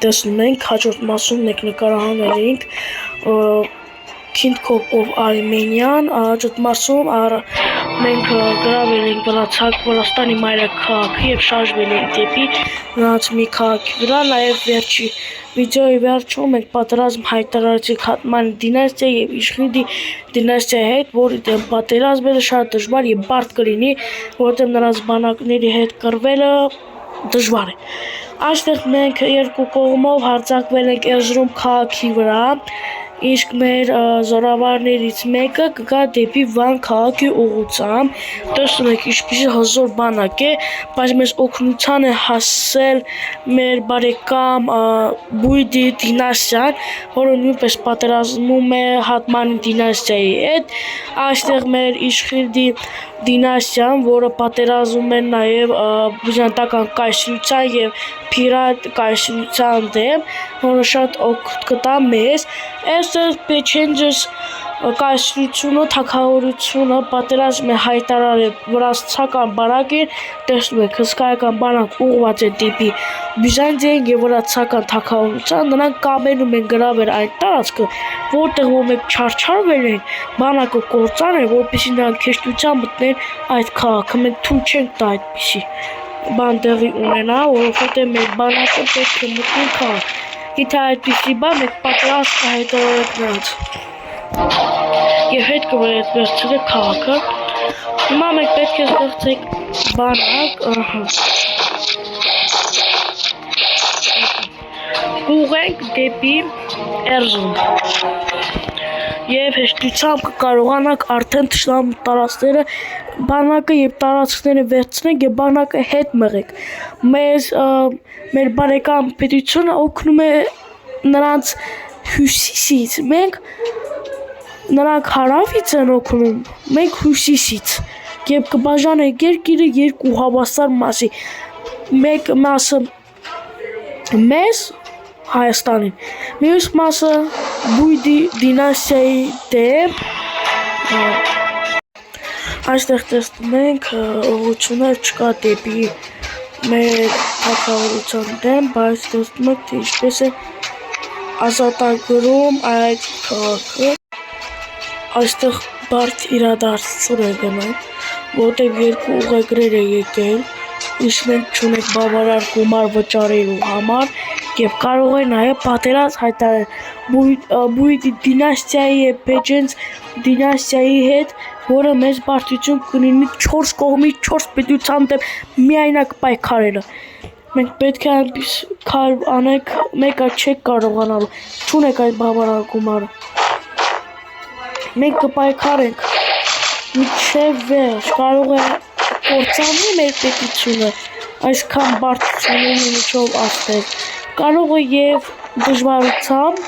տեսնում ենք հաջորդ մասում մենք նկարահանել ենք Kingdom of Armenian հաջորդ մասում մենք գրավել ենք Վրաստանի մայրաքաղաքը եւ շարժվել ենք դեպի նրանց մի քաղաքի վրա, նաեւ վերջի վիդեոյի վերջում մենք պատերազմ հայտարարեցինք Հատմանի դինաստիայի եւ Իշխիդի դինաստիայի հետ, որի դեմ պատերազմը շատ դժվար եւ բարդ կլինի, որովհետեւ նրանց բանակների հետ կռվելը դժվար է։ Այստեղ մենք երկու կողմով հարձակվել ենք Էրզրում քաղաքի վրա, իսկ մեր զորավարներից մեկը կգա դեպի Վան քաղաքի ուղղությամբ։ Տեսնում եք ինչպիսի հզոր բանակ է, բայց մեզ օգնության է հասել մեր բարեկամ Բույդի դինաստիան, որը նույնպես պատերազմում է Հատմանի դինաստիայի հետ։ Այստեղ մեր Իշխիդի դինաստիան, որը պատերազմում է նաև բյուզանդական կայսրության եւ Փիրատ կայսրության դեմ, որը շատ օգուտ կտա մեզ։ Այստեղ Պեչենջս կայսրությունը, թագավորությունը պատերազմ է հայտարարել վրացական բանակին, տեսնում եք հսկայական բանակ ուղղված է դեպի Բյուզանդիան եւ վրացական թագավորության, նրանք կամենում են գրավել այդ տարածքը, որտեղ որ մենք չարչարվել են, բանակը կործան է, որպեսզի նրանք հեշտությամբ մտնեն այդ քաղաքը, մենք թույլ չենք տա այդպիսի բան տեղի ունենա, որովհետեւ մեր բանակը պետք է մտնի քաղաք։ Եթե այդպիսի բան մենք պատրաստ կհայտարարենք նրանց եւ հետ կվերցնենք քաղաքը։ Հիմա մենք պետք է ստեղծենք բանակ, ուղենք դեպի Էրզրում եւ հեշտությամբ կկարողանանք արդեն թշնամու տարածքները բանակը եւ տարածքները վերցնենք եւ բանակը հետ մղենք։ Մեր բարեկամ պետությունը օգնում է նրանց հյուսիսից, նրանք հարավից են օգնում, մենք հյուսիսից եւ կբաժանենք երկիրը երկու հավասար մասի, մեկ մասը մեզ Հայաստանին, մյուս մասը Բույդի դինաստիայի դեմ։ Այստեղ տեսնում ենք ուղղություններ չկա դեպի մեր թագավորության դեմ, բայց տեսնում եք թե ինչպես է ազատագրում այդ քաղաքը։ Այստեղ բարդ իրադարձություն է գնում, որտեղ երկու ուղեգրեր է եկել, իսկ մենք չունենք բավարար գումար վճարելու համար եւ կարող է նաեւ պատերազմ հայտարարել Բույդի դինաստիայի եւ Պեչենջ դինաստիայի հետ, որը մեծ բարդություն կլինի 4 կողմից 4 պետության դեմ միայնակ պայքարելը։ Մենք պետք է այնպես քայլ անենք, մեկը չեք կարողանալու, չունեք այդ բավարար գումարը։ Մենք կպայքարենք մինչև վերջ, կարող է կործանվի մեր պետությունը այսքան բարդությունների միջով ասել, կարող է եւ դժվարությամբ,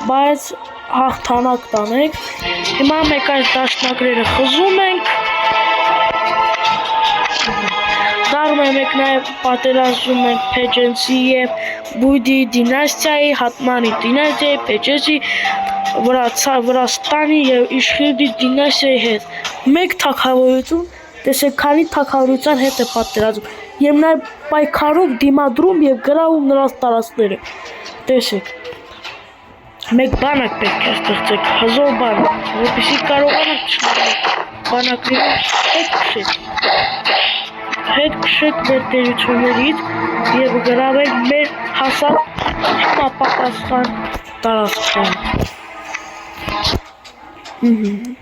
բայց հաղթանակ տանենք։ Հիմա մենք այս դաշնակները խզում ենք, դառնում ենք նաեւ պատերազմում ենք Պեչենջի եւ Բույդի դինաստիայի, Հատմանի դինաստիայի, Պեչենջի, Վրաստանի եւ Իշխիդի դինաստիայի հետ։ Մեկ թագավորություն, տեսեք քանի թագավորության հետ է պատերազմ եւ նաեւ պայքարում, դիմադրում եւ գրավում նրանց տարածքները։ Տեսեք։ Մեկ բանակ պետք է ստեղծեք, հզոր բանակ, որպեսզի կարողանանք բանակների հետ քշեք մեր տերություններից եւ գրավեք մեր հասած համապատասխան տարածքները։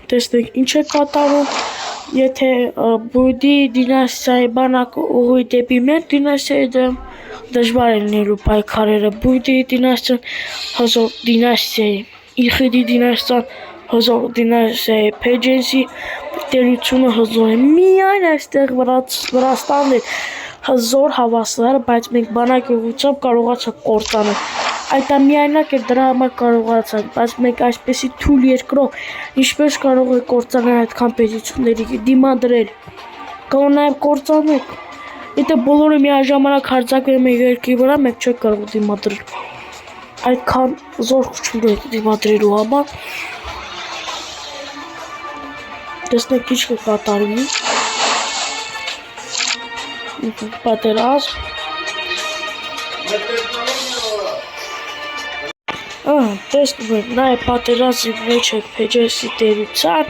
Տեսնենք ինչ է կատարում, եթե Բույդի դինաստիայի բանակը ուղղի դեպի մեր դինաստիայի դեմ, դժվար է լինելու պայքարերը։ Բույդի դինաստիան հզոր դինաստիայի, Իշխիդի դինաստիան հզոր դինաստիայի, Պեչենջի տերությունը հզոր է։ Միայն այստեղ Վրաստանն է հզոր հավասար, բայց մենք բանակի ուղղությամբ կարողացանք կործանել։ Այդ միայնակ է դրա համար կարողացանք, բայց մենք այսպեսի թույլ երկրով ինչպես կարող է կործանել այդքան պետությունների դիմադրել։ Կարող նաև կործանել։ Եթե բոլորը միաժամանակ հարձակվեն մեր երկրի վրա, մենք չենք կարող դիմադրել։ Այդքան զորք չունենք դիմադրելու համար։ Տեսնենք ինչ կկատարվի։ Պատերազմ տեսնում եք, նա է պատերազմի մեջ եք Փեջեսի տերության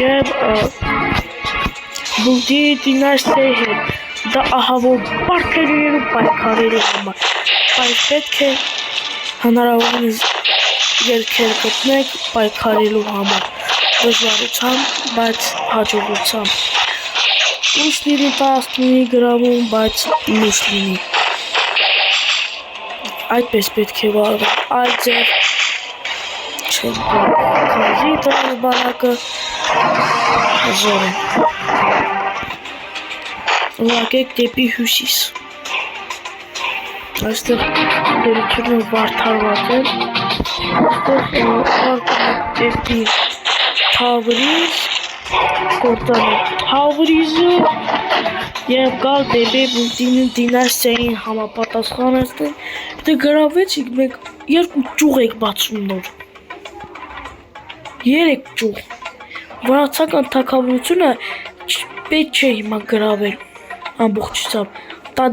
և Բուդի դինաստիայի հետ դա ահավոր բարդ է լինելու պայքարելու համար, բայց պետք է հնարավորինս երգեր գտնեք պայքարելու համար, դժվարությամբ, բայց հաջողությամբ, ուշ լինի 19 գրավում, բայց լույս լինի, այդպես պետք է վարվել, այլ ձև չեն քարզի դրան բանակը հզոր են, ուղղակեք դեպի հյուսիս, այստեղ դերությունը վարդարված են, այստեղ ուղարկում եք դեպի Թավրիզ, կործանել Թավրիզը և գալ դեպի Բուդի դինաստիային համապատասխան այստեղ, դե գրավեցիք մենք երկու ճյուղ եք բացում նոր, 3 ճյուղ, վրացական թագավորությունը պետք չէ հիմա գրավել ամբողջությամբ, դա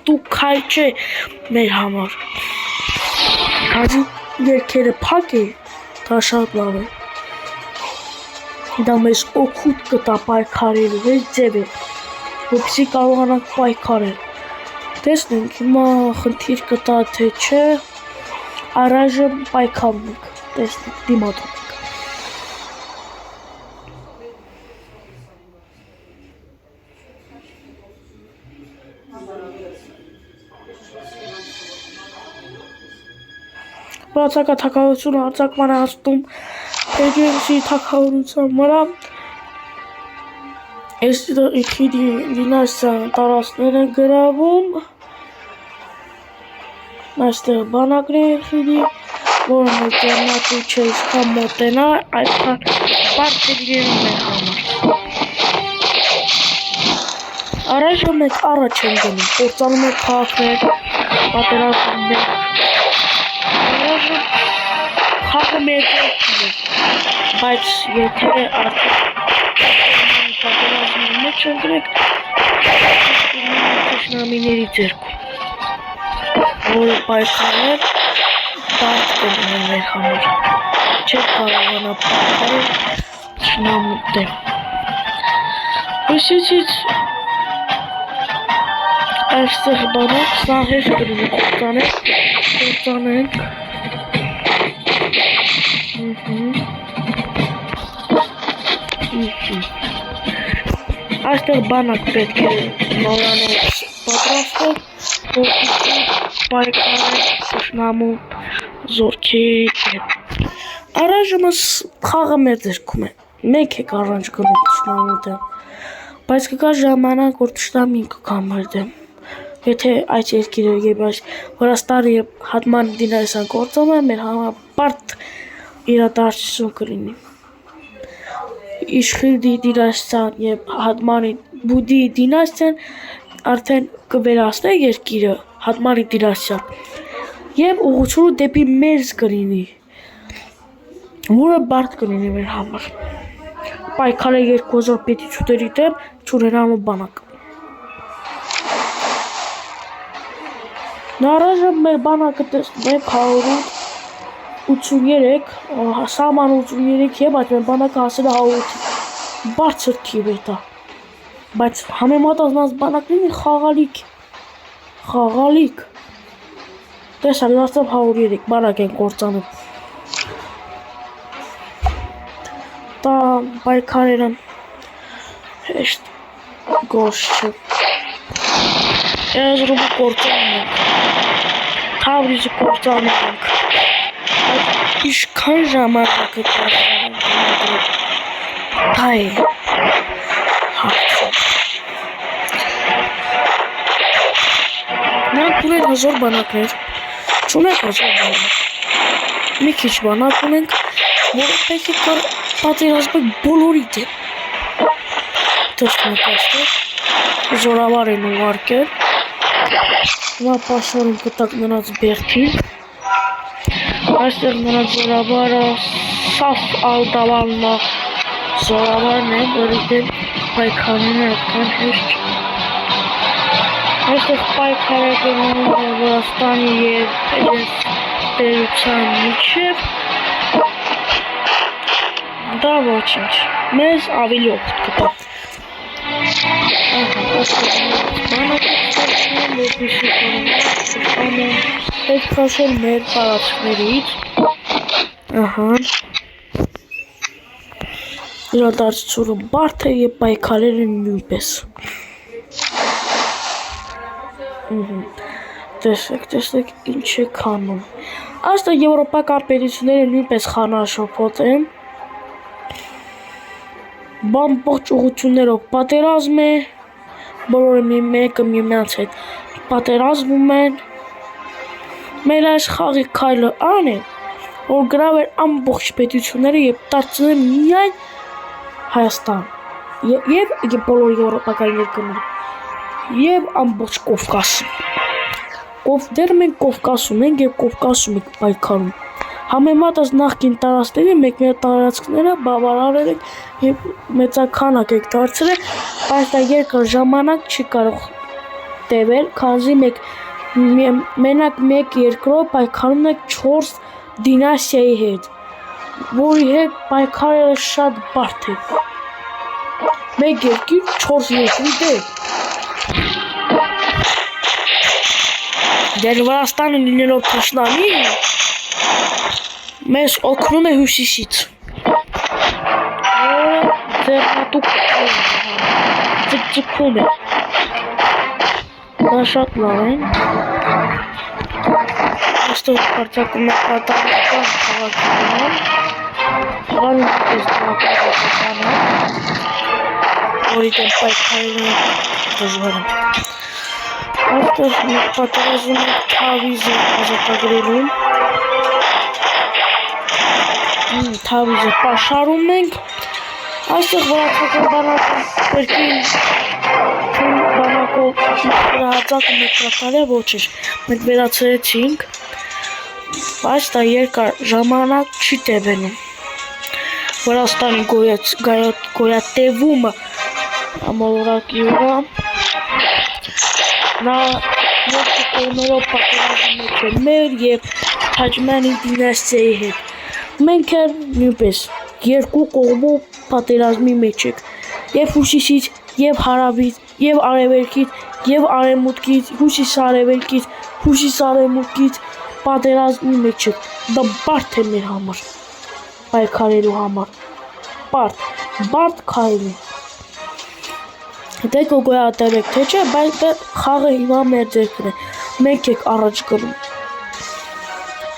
դու քայլ չէ մեր համար, քանի երգերը փակ է, դա շատ լավ է, դա մեզ օգուտ կտա պայքարելու, հենց ձև է, որպեսզի կարողանանք պայքարել, տեսնենք հիմա խնդիր կտա թե չէ, առայժմ պայքարում ենք, տեսնենք դիմադրում ենք, վրացական թագավորությունը հարձակման է հասնում Փեջեսի թագավորության վրա, Իխիդի դինաստիան տարածքներ են գրավում, այստեղ բանակն է Իխիդի, որը մեկ եռնատու չէ իսկան մոտենա, այդքան բարդ է լինելու մեր համար, առայժմ մենք առաջ են գնում, կործանում ենք քաղաքներ, պատերազմում ենք, առայժմ խաղը մեր ձեռքում է, բայց եթե արդեն պատերազմի մեջ ընտրեք, թշնամիների ձեռքում, որը պայքարել բարդ կլինի մեր համար, չեք կարողանա պայքարել թշնամու դեմ, հույսիցից այստեղ բանակ, սա հեշտ կլինի կործանենք, այստեղ բանակ պետք է նորանով պատրաստել, որպեսզի պայքարել թշնամու զորքերի հետ, առայժմ խաղը մեր ձեռքում է, մենք եք առաջ գնում թշնամու դեմ, բայց կգա ժամանակ, որ թշնամին կգա մեր դեմ, եթե այս երկիրը և այս Վրաստանը և Հադմանի դինաստիան կործանվի, մեր համար բարդ իրադարձություն կլինի, Իշխիդի դինաստիան և Հադմանի Բուդի դինաստիան արդեն կվերացնի երկիրը Հադմանի դինաստիան և ուղղությունը դեպի մեզ կլինի, որը բարդ կլինի մեր համար, պայքարել 2000 պետությունների դեմ չունենալու բանակ, առայժմ մեր բանակը տեսնում եք 183, սահման 83 է, բայց մեր բանակը հասել է 100-ի, բարձր թիվ է դա, բայց համեմատած նրանց բանակներին խաղալիք, տեսակ դարձավ 103 բանակ են կործանում, դա պայքարելը հեշտ գործ չէ, Էրզրումը կործանում ենք, Թավրիզը կործանում ենք, այդ ինչքան ժամանակը կարողանանք դիմադրել, դա է հարցը, նրանք ունեն հզոր բանակներ, չունենք հզոր բանակ, մի քիչ բանակ ունենք, որը պետք է պատերազմենք բոլորի դեմ, տեսնում եք այստեղ, զորավար են ուղարկել, հիմա պաշարում կտակ նրանց բերդին, այստեղ նրանց զորավարը Սաֆ Ալ-Դավանն զորավարն է, որի դեմ պայքարելը այդքան հեշտ Այստեղ պայքար է գնում Վրաստանի և տերության միջև, դա ոչինչ, մեզ ավելի օգուտ կտա։ Հետ քաշել մեր տարածքներից, իրադարձությունը բարդ է և պայքարերը նույնպես։ Տեսեք ինչ է քանում։ Այստեղ եվրոպական պետությունները նույնպես խանաշփոթ են։ Ամբողջ ուղղություններով պատերազմ է, բոլորը մեկը միմյանց հետ պատերազմում են։ Մեր այս խաղի քայլը այն է, որ գրավել ամբողջ պետությունները և դարձնել միայն Հայաստան և բոլոր եվրոպական երկրները և ամբողջ Կովկասը։ Դեռ մենք Կովկասում ենք և Կովկասում ենք պայքարում։ Համեմատած նախկին տարածքների մենք մեր տարածքները բավարարել ենք և մեծաքանակ ենք դարձրել, բայց դա երկար ժամանակ չի կարող տևել, քանզի մենակ մեկ երկրով պայքարում ենք 4 դինաստիայի հետ, որի հետ պայքարելը շատ բարդ է։ Մեկ երկիր 4 երկրի դեմ։ Դեռ Վրաստանը լինելով թշնամի, մեզ օգնում է հյուսիսից, որը ձեռնատու ձգձգում է։ Դա շատ լավ է։ Այստեղ արձակում է կատարական քաղաքական, որի դեմ պայքարելը դժվար է։ Այստեղ մենք պատերազմում ենք Թավիզը ազատագրելու, Թավիզը պաշարում ենք, այստեղ վրացական բանակը երկին բանակով հրահարձակը մեկ կատարել ոչինչ, մենք վերացրեցինք, բայց դա երկար ժամանակ չի տևելու։ Վրաստանի գոյատևումը ամոլորակի վրա, նա երկու կողմերով պատերազմի մեջ է մեր և Թաջմանի դինաստիայի հետ։ Մենք էլ նույնպես երկու կողմով պատերազմի մեջ ենք, և հյուսիսից, և հարավից, և արևելքից, և արևմուտքից, հյուսիս-արևելքից, հյուսիս-արևմուտքից պատերազմի մեջ ենք։ Դա բարդ է մեր համար, պայքարելու համար, բարդ քայլ է։ Դե կգոյատևեք, թե չէ, բայց խաղը հիմա մեր ձեռքն է, մենք ենք առաջ գնում։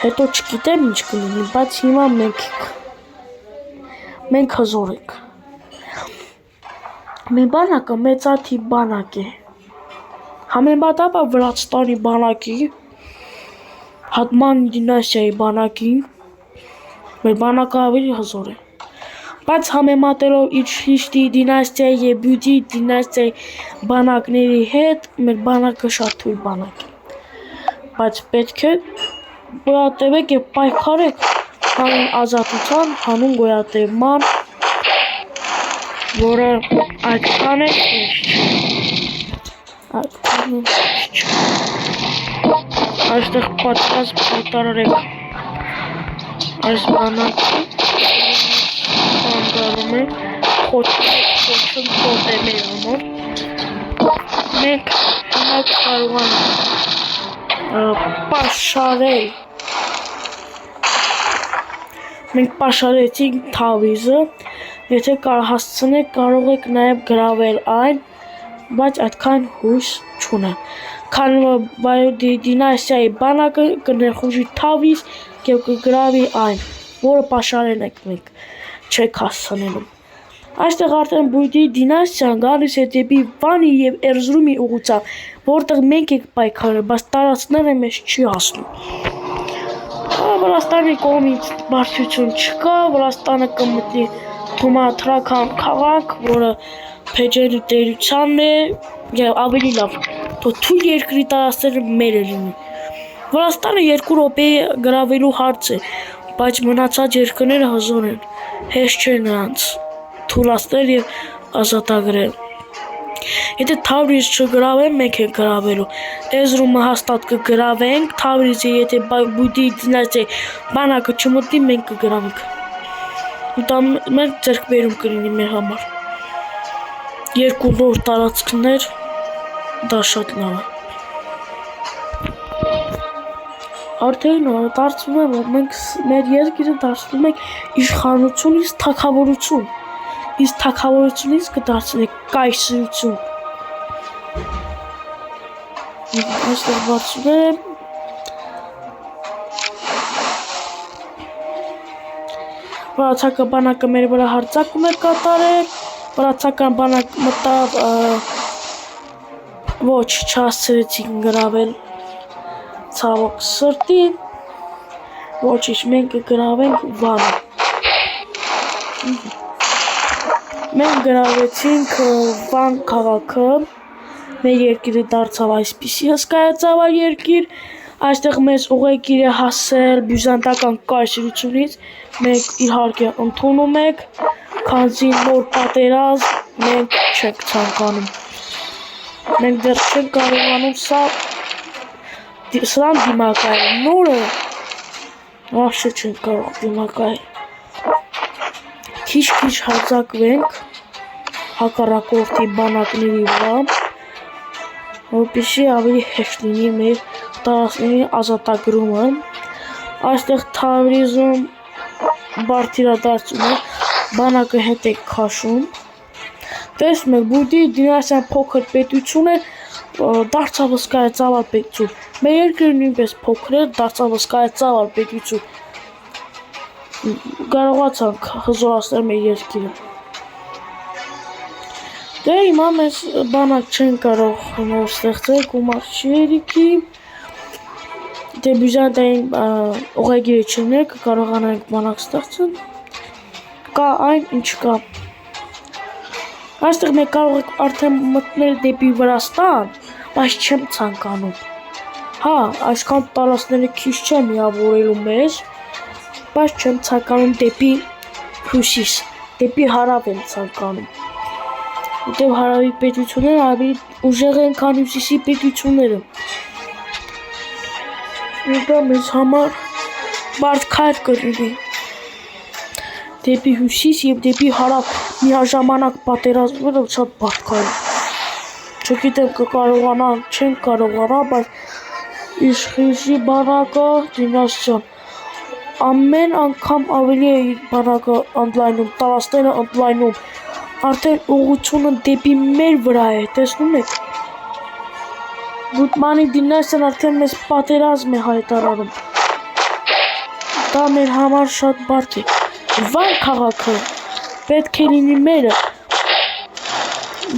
Հետո չգիտեմ ինչ կլինի, բայց հիմա մենք հզոր ենք։ Մեր բանակը մեծաթիվ բանակ է։ Համեմատաբար Վրաստանի բանակի, Հատմանի դինաստիայի բանակի, մեր բանակը ավելի հզոր է։ Բայց համեմատելով Իջրիշտի դինաստիայի և Բյուդի դինաստիայի բանակների հետ, մեր բանակը շատ թույլ բանակ է։ Բայց պետք է գոյատևեք և պայքարեք հանուն ազատության, հանուն գոյատևման, որը այդքան է հեշտ չէ։ Այստեղ պատրաստ կատարեք այս բանակի, խանգարում եք, խոչում կոտ է մեր համար։ Մենք հիմա կարող ենք պաշարել։ Մենք պաշարեցինք Թավիզը, եթե հասցնեք կարող եք նաև գրավել այն, բայց այդքան հույս չունեմ։ Քանի որ դինաստիայի բանակը կներխուժի Թավիզ և կգրավի այն, որը պաշարել ենք մենք, չեք հասցնելու։ Այստեղ արդեն Բյուդի դինաստիան գալիս է դեպի Վանի և Էրզրումի ուղղությամբ, որտեղ մենք ենք պայքարել, բայց տարածքները մեզ չի հասնում։ Վրաստանի կողմից բարդություն չկա, Վրաստանը կմտնի թումա-թրական քաղաք, որը Փեջերի տերությանն է և ավելի լավ, թույլ երկրի տարածքները մերը լինի։ Վրաստանը 2 րոպեի գրավելու հարց է, բայց մնացած երկրները հզոր են, հեշտ չէ նրանց թուլացնել և ազատագրել։ Եթե Թավրիզ չգրավեն, մենք ենք գրավելու։ Էզրումը հաստատ կգրավենք, Թավրիզը եթե բուդի դինաստիայի բանակը չմտնի, մենք կգրավենք։ Ու դա մեր ձեռքբերում կլինի մեր համար։ Երկու նոր տարածքներ, դա շատ լավ է։ Արդեն դարձվում է, որ մենք մեր երկիրը դարձնում ենք իշխանությունից թագավորություն, իսկ թագավորությունից կդարձնենք կայսրություն։ Այստեղ բացում է վրացական բանակը մեր վրա հարձակում է կատարել, վրացական բանակ մտավ ոչ չհասցրեցին գրավել ցավոք սրտի, ոչինչ մենք կգրավենք Վանը։ Մենք գրավեցինք Վան քաղաքը, մեր երկիրը դարձավ այսպիսի հսկայածավալ երկիր, այստեղ մեզ ուղեկիր է հասել բյուզանդական կայսրությունից, մենք իհարկե ընդունում ենք, քանզի նոր պատերազմ մենք չենք ցանկանում։ Մենք դեռ չենք կարողանում սրան դիմակայել, նորը վաղշը չենք կարող դիմակայել։ Քիչ-քիչ հարձակվենք հակառակորդի բանակների վրա, որպեսզի ավելի հեշտ լինի մեր տարածքների ազատագրումը։ Այստեղ Թավրիզում բարդիրադարձում է, բանակը հետ է քաշում։ Տեսնում եք, բուդի դինաստիան փոքր պետություն է, դարձավ հսկայածավալ պետություն։ Մեր երկիրը նույնպես փոքր է, դարձավ հսկայածավալ պետություն։ Կարողացանք հզորացնել մեր երկիրը։ Դե հիմա մեզ բանակ չեն կարող նոր ստեղծել գումար շերիքի։ Դե բյուզանդիային ուղեգիրը չներ, կկարողանանք բանակ ստեղծել։ Կա այն, ինչ կա։ Այստեղ մենք կարող ենք արդեն մտնել դեպի Վրաստան, բայց չեմ ցանկանում։ Հա, այսքան տարածքները քիչ չեն միավորելու մեզ, բայց չեմ ցանկանում դեպի հյուսիս, դեպի հարավ եմ ցանկանում։ Որտեղ հարավի պետությունները ավելի ուժեղ են, քան հյուսիսի պետությունները։ Դա մեզ համար բարդ քայլ կլինի։ Դեպի հյուսիս և դեպի հարավ միաժամանակ պատերազմները շատ բարդ քայլ է։ Չգիտեմ կկարողանանք, չենք կարողանա, բայց իշխիժի բանակը դինաստիան ամեն անգամ ավելի է իր բանակը ընդլայնում, տարածքները ընդլայնում, արդեն ուղղությունը դեպի մեր վրա է, տեսնում եք։ Բուտմանի դինաստիան արդեն մեզ պատերազմ է հայտարարում։ Դա մեր համար շատ բարդ է։ Վան քաղաքը պետք է լինի մերը,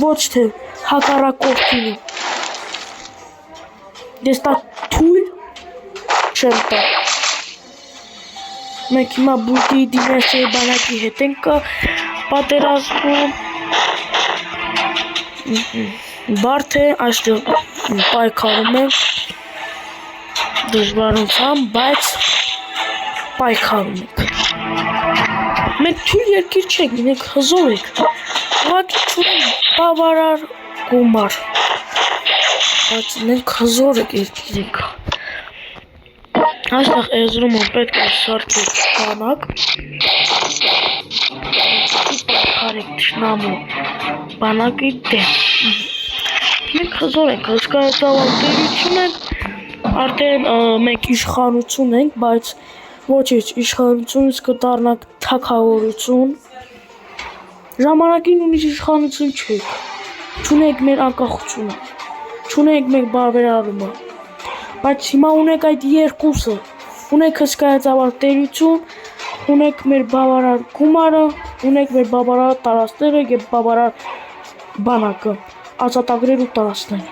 ոչ թե հակառակորդինը։ Ես դա թույլ չեմ տա։ Մենք հիմա բուդի դինաստիայի բանակի հետ ենք պատերազմում։ Բարդ է, այստեղ պայքարում ենք դժվարությամբ, բայց պայքարում ենք։ Մենք թույլ երկիր չենք, մենք հզոր ենք, ուղղակի չունենք բավարար գումար, բայց մենք հզոր երկիր ենք։ Այստեղ Էզրումը պետք է սարքեք բանակ, պայքարեք թշնամու բանակի դեմ։ Մենք հզոր ենք, հսկայածավալ տերություն ենք, արդեն մենք իշխանություն ենք, բայց ոչինչ, իշխանությունից կդառնանք թագավորություն։ Ժամանակին ուրիշ իշխանություն չեք, չունենք մեր անկախությունը, չունենք մեր բարբերարումը, բայց հիմա ունենք այդ երկուսը, ունենք հսկայածավալ տերություն, ունենք մեր բավարար գումարը, ունենք մեր բավարար տարածքները և բավարար բանակը, ազատագրելու տարածքները։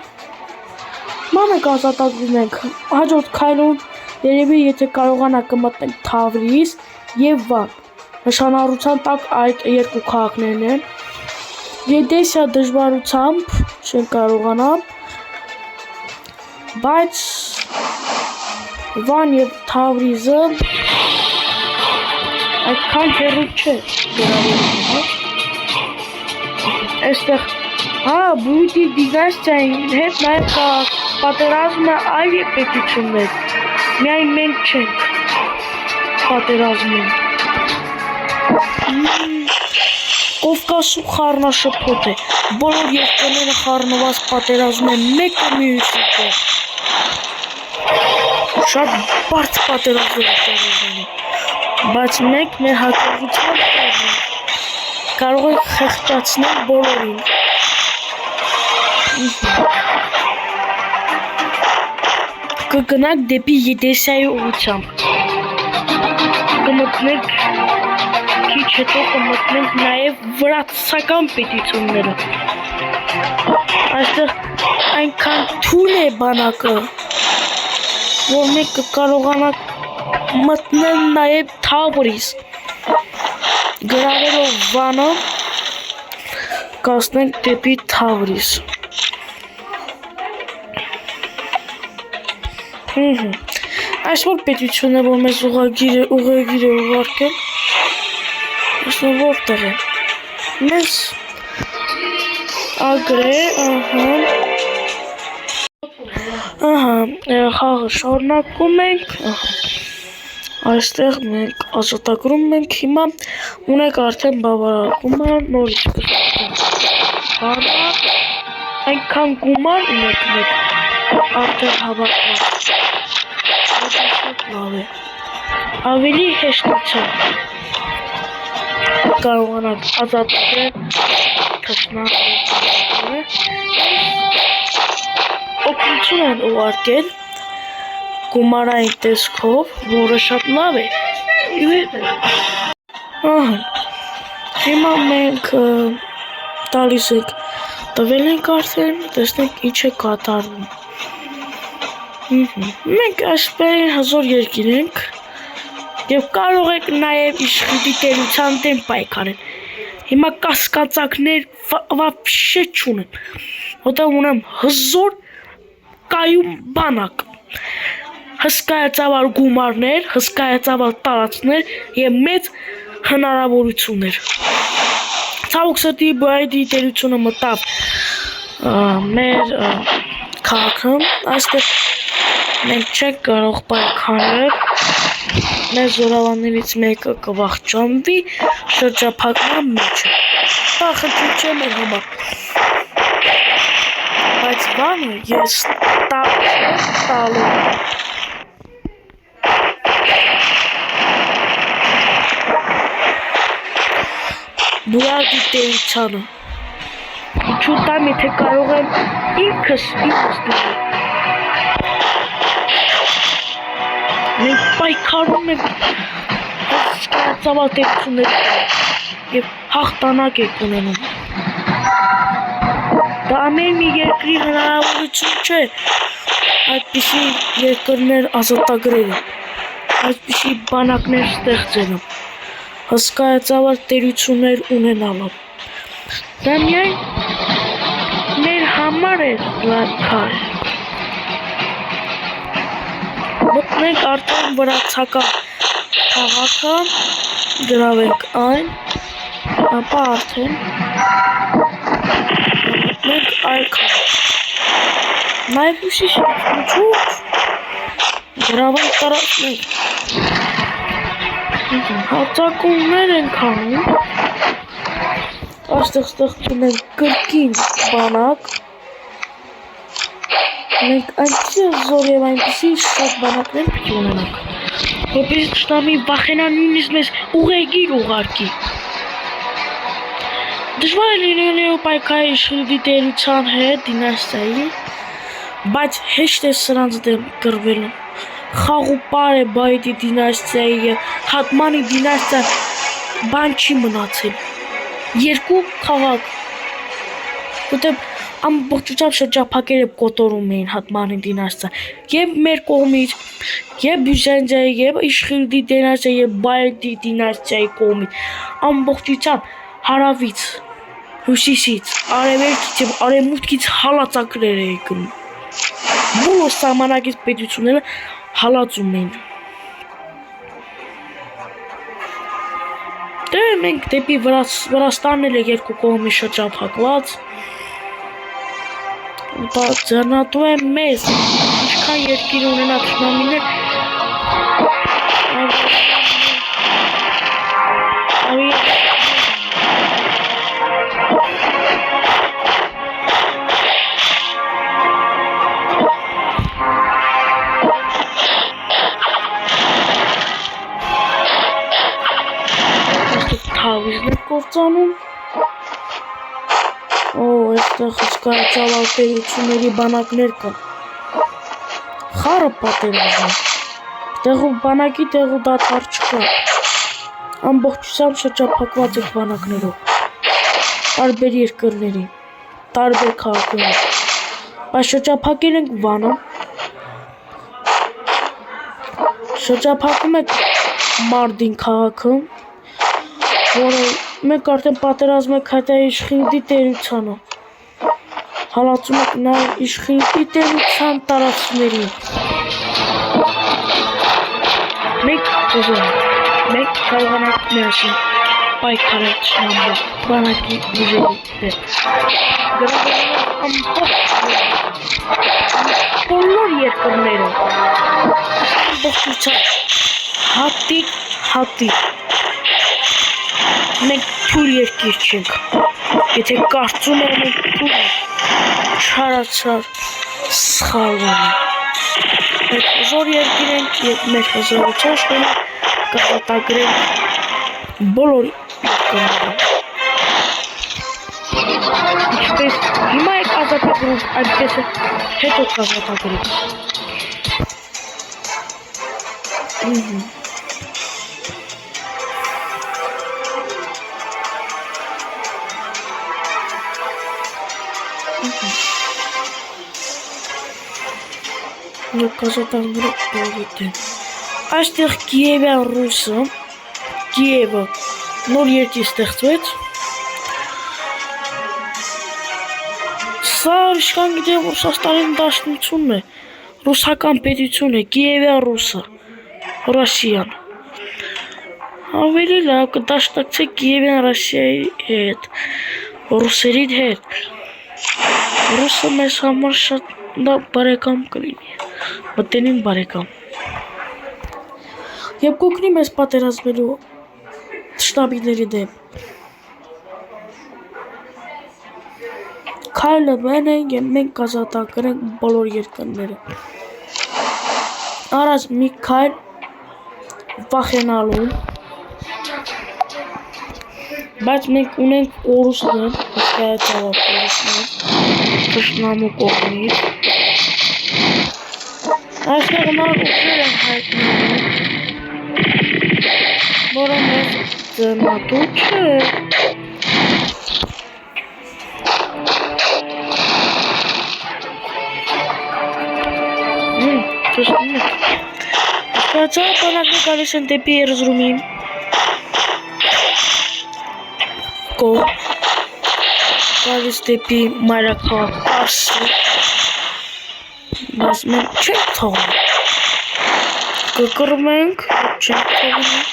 Մենք ազատագրում ենք հաջորդ քայլում, երևի եթե կարողանանք կմտնենք Թավրիզ և Վան, նշանառության տակ այդ երկու քաղաքներն են, Եդեսիա դժվարությամբ չեն կարողանա, բայց Վան և Թավրիզը այդքան հեռու չէ գրավելու։ Այստեղ Հա, բույդի դինաստիային հետ նաև պատերազմը այլ պետություններ։ Միայն մենք չենք պատերազմում։ Կովկասու խառնաշփոթ է։ Բոլոր երկրները խառնված պատերազմում են մեկը մյուսի հետ։ Շատ բարդ պատերազմներ են տեղի, բայց մենք մեր հաջողության կարող ենք խեղճացնել բոլորին։ Կգնանք դեպի Եդեսայի ուղղությամբ։ Կմտնենք քիչ հետո կմտնենք նաև վրացական պետությունները։ Այստեղ այնքան թույլ է բանակը, որ մենք կկարողանանք մտնել նաև Թավրիզ, գրավելով Վանը կասնենք դեպի Թավրիզ։ Այսօր պետությունը, որ մեզ ուղղագիր է ուղարկել, այսօր որտեղ է։ Մեզ ագրե, խաղը շարունակում ենք, այստեղ մենք ազատագրում ենք, հիմա ունենք արդեն բավարարումը, նորից կշտում, այնքան գումար ունենք մեկ, արդեն հավակված, շատ լավ է, ավելի հեշտությամբ կարողանանք ազատագրել թշնամիները, օգնություն են ուղարկել գումարային տեսքով, որը շատ լավ է։ Հիմա մենք տալիս ենք, տվել ենք արդեն, տեսնենք ինչ է կատարվում։ Մենք այսպես հզոր երկիր ենք և կարող ենք նաև իշխանի տերության դեմ պայքարել։ Հիմա կասկածակներ վաբշե չունեմ, որտեղ ունեմ հզոր կայուն բանակ, հսկայածավալ գումարներ, հսկայածավալ տարածքներ և մեծ հնարավորություններ։ Ցավոք սրտի բույդի տերությունը մտավ մեր քաղաքը, այստեղ մենք չենք կարող պայքարել, մեր զորավարներից մեկը կվախճանվի շրջափակման մեջը։ Դա խնդիր չէ մեր համար։ Բայց բանը ես տալու։ Բույդի տերությանը։ Ինչու տամ, եթե կարող եմ ինքս դնել։ Մենք պայքարում ենք հսկայածավալ տերությունների և հաղթանակ եք ունենում։ Դա ամեն մի երկրի հնարավորություն չէ այդպիսի երկրներ ազատագրելը, այդպիսի բանակներ ստեղծելը, հսկայածավալ տերություններ ունենալը։ Դա միայն մեր համար է լավքար։ Մտնենք արդեն վրացական քաղաքը, գրավենք այն, ապա արդեն մտնենք այլ քաղաք։ Նաև ուսիշ ինչու գրավենք տարածքներ։ Հարձակումներ ենք անում, այստեղ ստեղծում ենք կրկին բանակ, մենք այնպիսի զոր և այնպիսի շատ բանակներ պիտի ունենանք, որպեսզի թշնամի վախենա նույնիսկ մեզ ուղեգիր ուղարկի։ Դժվար է լինել պայքարել իշխանի տերության հետ դինաստիայի, բայց հեշտ է սրանց դեմ կռվելը։ Խաղուպար է Բույդի դինաստիայի և Հատմանի դինաստիան բան չի մնացել։ Երկու քաղաք, որտեղ ամբողջությամբ շրջափակել է կոտորում էին Հատմանի դինաստիան, և մեր կողմից, և Բյուզանդիայի, և իշխանի դինաստիայի, և Բույդի դինաստիայի կողմից, ամբողջությամբ հարավից, հյուսիսից, արևելքից և արևմուտքից հալածակներ էին գնում։ Բոլոր սահմանակից պետությունները հալածում էին։ Դե մենք դեպի Վրաստանն էլ է երկու կողմի շրջափակված, ձեռնատու է մեզ, ինչքան երկիր ունենա թշնամիներ, Թավիզն է կործանում, այստեղ հսկայացավ ալտերությունների բանակներ կան, խառը պատերազմ, տեղու բանակի տեղու դադար չկա, ամբողջությամբ շրջափակված եք բանակներով, տարբեր երկրների, տարբեր քաղաքներով, բայց շրջափակել ենք Վանում, շրջափակում եք Մարդին քաղաքը, որը մենք արդեն պատերազմ եք հայտա իշխինդի տերությանը, հալածում եք նաև իշխինդի տերության տարածքներին, մենք ուզում ենք, մենք կարողանանք միասին պայքարել թշնամու բանակի ուժերի դեմ, գրավում բոլոր երկրները, ամբողջությամբ, հատիկ, մենք թույլ երկիր չենք, եթե կարծում ենք մենք թույլ ենք, չարացար սխալվում ենք, մենք հզոր երկիր ենք և մեր հզորության շնորհիվ կազատագրենք բոլոր երկրները, ինչպես հիմա եք ազատագրում, այնպես հետո կազատագրենք, կազատագրենք բոլորին, այստեղ Կիևյան Ռուսը, Կիևը նոր երկիր ստեղծվեց, սա իշխան գիտե Ռուսաստանի դաշնությունն է, ռուսական պետություն է, Կիևյան Ռուսը, Ռոսիան, ավելի լավ կդաշնակցեք Կիևյան Ռոսիայի հետ, ռուսերի հետ, ռուսը մեզ համար շատ բարեկամ կլինի, մտերիմ բարեկամ, և կօգնի մեզ պատերազմելու թշնամիների դեմ, քայլը մեն է և մենք կազատագրենք բոլոր երկրները, առաջ մի քայլ վախենալու, բայց մենք ունենք կորուստներ, հսկայացավ կորուստներ, թշնամու կողմից, այստեղ նոր ուժեր են հայտնվում, որը մեզ ձեռնատու չէ, հսկայացավ բանակներ գալիս են դեպի Էրզրումին, գալիս դեպի մայրաքաղաք Պարսի, բայց մենք չենք թողնում, կկռմենք, չենք թողնում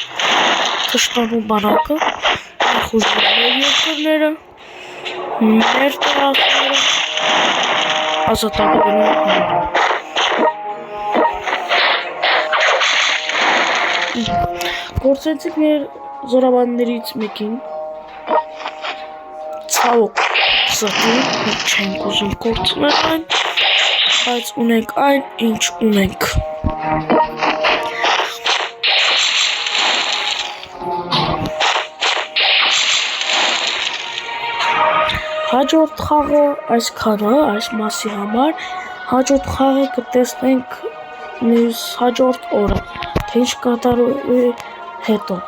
թշնամու բանակը, մեր խուժումներ երկրները, մեր տարածքները ազատագրելու համար։ Գործեցիք մեր զորավարներից մեկին, ցավոք սրտի, մենք չենք ուզում գործնել այն, բայց ունենք այն, ինչ ունենք։ Հաջորդ խաղը այսքանը, այս մասի համար, հաջորդ խաղը կտեսնենք մյուս հաջորդ օրը, թե ինչ կատարվի հետո։